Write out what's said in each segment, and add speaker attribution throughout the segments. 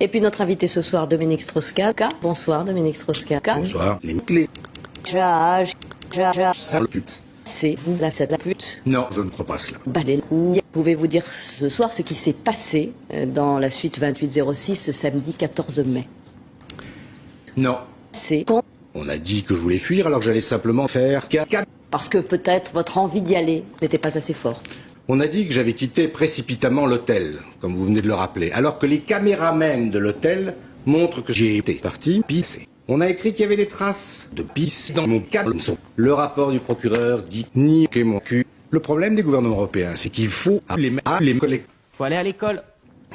Speaker 1: Et puis notre invité ce soir, Dominique Strauss-Kahn. Bonsoir Dominique Strauss-Kahn.
Speaker 2: Bonsoir. Les clés. Sale pute.
Speaker 1: C'est vous la pute.
Speaker 2: Non, je ne crois pas cela.
Speaker 1: Pouvez-vous dire ce soir ce qui s'est passé dans la suite 2806 ce samedi 14 mai?
Speaker 2: Non.
Speaker 1: C'est
Speaker 2: On a dit que je voulais fuir alors que j'allais simplement faire caca.
Speaker 1: parce que peut-être votre envie d'y aller n'était pas assez forte.
Speaker 2: On a dit que j'avais quitté précipitamment l'hôtel, comme vous venez de le rappeler, alors que les caméramens de l'hôtel montrent que j'ai été parti pisser. On a écrit qu'il y avait des traces de pisse dans mon caleçon. Le rapport du procureur dit niquer mon cul. Le problème des gouvernements européens, c'est qu'il faut les collègues.
Speaker 3: Faut aller à l'école.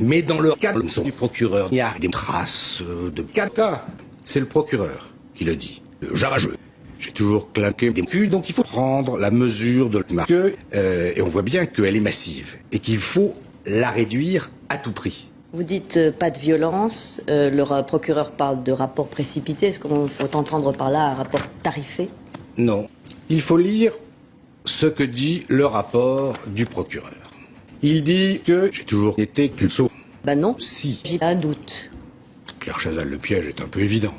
Speaker 2: Mais dans le caleçon du procureur, il y a des traces de caca. C'est le procureur qui le dit. Jarageux. J'ai toujours claqué des culs, donc il faut prendre la mesure de la marque. Et on voit bien qu'elle est massive. Et qu'il faut la réduire à tout prix.
Speaker 1: Vous dites pas de violence, le procureur parle de rapport précipité, est-ce qu'on faut entendre par là un rapport tarifé?
Speaker 2: Non. Il faut lire ce que dit le rapport du procureur. Il dit que j'ai toujours été pulso.
Speaker 1: Ben non,
Speaker 2: Si.
Speaker 1: j'ai un doute.
Speaker 2: Claire Chazal, le piège est un peu évident.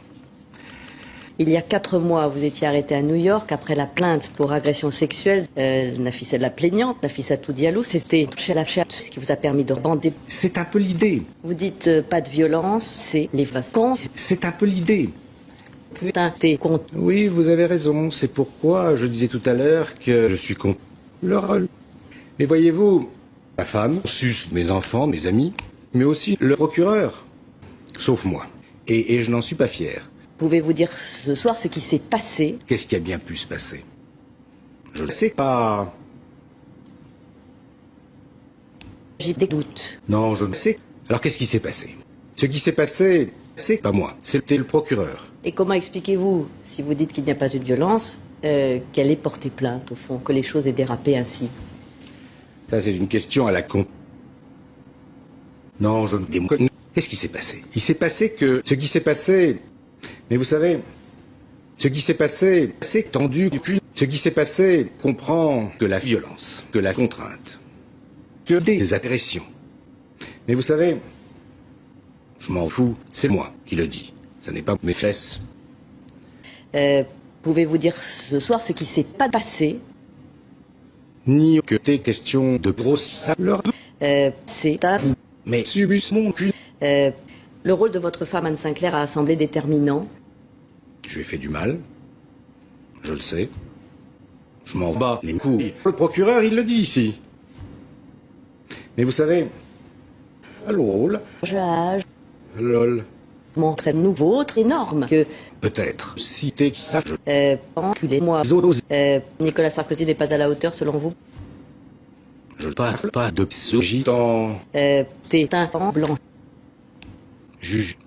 Speaker 1: Il y a 4 mois, vous étiez arrêté à New York après la plainte pour agression sexuelle. Nafissa de la plaignante, Nafissatou Diallo, c'était chez la chair, ce qui vous a permis de bander.
Speaker 2: C'est un peu l'idée.
Speaker 1: Vous dites pas de violence, c'est les façons.
Speaker 2: C'est un peu l'idée.
Speaker 1: Putain, t'es con.
Speaker 2: Oui, vous avez raison. C'est pourquoi je disais tout à l'heure que je suis con. Le rôle. Mais voyez-vous, ma femme suce mes enfants, mes amis, mais aussi le procureur. Sauf moi. Et je n'en suis pas fier.
Speaker 1: Pouvez-vous dire ce soir ce qui s'est passé?
Speaker 2: Qu'est-ce qui a bien pu se passer? Je ne sais pas.
Speaker 1: J'ai des doutes.
Speaker 2: Non, je ne sais. Alors qu'est-ce qui s'est passé? Ce qui s'est passé, c'est pas moi, c'était le procureur.
Speaker 1: Et comment expliquez-vous, si vous dites qu'il n'y a pas eu de violence, qu'elle ait porté plainte, au fond, que les choses aient dérapé ainsi?
Speaker 2: Ça, c'est une question à la con. Non, je ne déconne. Qu'est-ce qui s'est passé? Il s'est passé que... Ce qui s'est passé... Mais vous savez, ce qui s'est passé, c'est tendu du cul. Ce qui s'est passé comprend que la violence, que la contrainte, que des agressions. Mais vous savez, je m'en fous, c'est moi qui le dis. Ça n'est pas mes fesses.
Speaker 1: Pouvez-vous dire ce soir ce qui s'est pas passé?
Speaker 2: Ni que des questions de grosse sableur.
Speaker 1: C'est à...
Speaker 2: Mais subis mon cul.
Speaker 1: Le rôle de votre femme Anne Sinclair a semblé déterminant.
Speaker 2: Je lui ai fait du mal. Je le sais. Je m'en bats les couilles. Le procureur, il le dit ici. Mais vous savez, lol. Lol.
Speaker 1: Montre nouveau, autre énorme que...
Speaker 2: Peut-être. Si t'es sage.
Speaker 1: Enculez-moi. Nicolas Sarkozy n'est pas à la hauteur, selon vous?
Speaker 2: Je ne parle pas de ce gitan.
Speaker 1: T'es un blanc.
Speaker 2: Juge.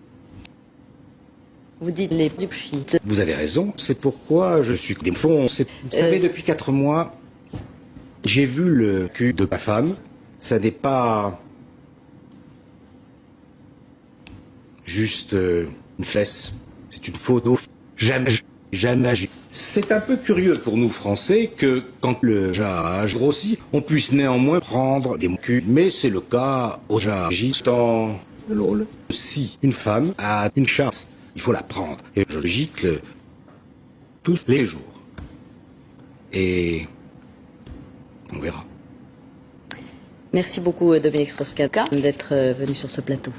Speaker 1: Vous dites les du shit.
Speaker 2: Vous avez raison, c'est pourquoi je suis défoncé. Vous savez, depuis 4 mois, j'ai vu le cul de ma femme. Ça n'est pas... juste une fesse. C'est une photo. Jamais. C'est un peu curieux pour nous Français que quand le jarage grossit, on puisse néanmoins prendre des culs. Mais c'est le cas au jargistan. Lol. Si une femme a une chatte, il faut la prendre. Et je le gicle tous les jours. Et on verra.
Speaker 1: Merci beaucoup Dominique Strauss-Kahn d'être venu sur ce plateau.